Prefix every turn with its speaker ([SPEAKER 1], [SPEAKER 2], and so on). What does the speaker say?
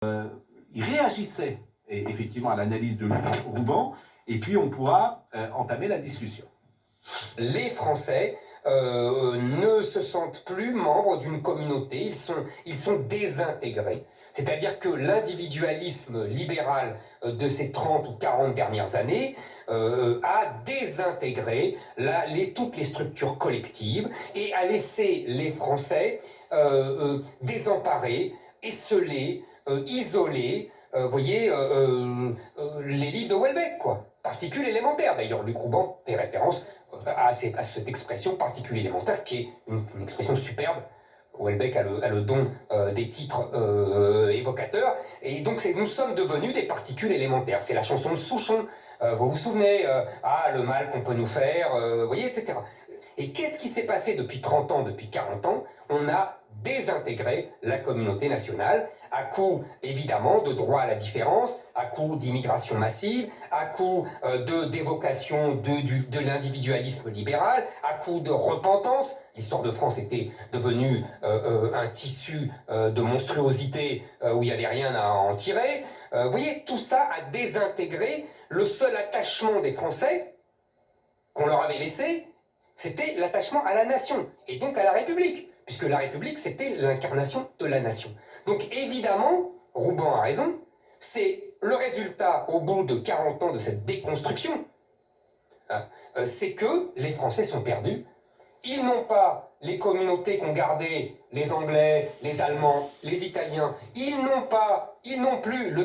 [SPEAKER 1] Il réagissait effectivement à l'analyse de Luc Rouban, et puis on pourra entamer la discussion.
[SPEAKER 2] Les Français ne se sentent plus membres d'une communauté, ils sont désintégrés. C'est-à-dire que l'individualisme libéral de ces 30 ou 40 dernières années a désintégré toutes les structures collectives et a laissé les Français désemparés, esseulés, isolés. Voyez, les livres de Houellebecq, quoi. Particules élémentaires. D'ailleurs, Luc Rouban fait référence à cette expression particule élémentaire, qui est une expression superbe. Houellebecq a le don des titres évocateurs, et donc nous sommes devenus des particules élémentaires. C'est la chanson de Souchon, vous vous souvenez, le mal qu'on peut nous faire, vous voyez, etc. Et qu'est-ce qui s'est passé depuis 30 ans, depuis 40 ans? On a désintégré la communauté nationale, à coup évidemment de droit à la différence, à coup d'immigration massive, à coup d'évocation de l'individualisme libéral, à coup de repentance. L'histoire de France était devenue un tissu de monstruosité où il n'y avait rien à en tirer. Vous voyez, tout ça a désintégré le seul attachement des Français qu'on leur avait laissé, c'était l'attachement à la nation, et donc à la République, puisque la République, c'était l'incarnation de la nation. Donc évidemment, Rouban a raison, c'est le résultat, au bout de 40 ans de cette déconstruction, c'est que les Français sont perdus. Ils n'ont pas les communautés qu'ont gardées les Anglais, les Allemands, les Italiens. Ils n'ont plus le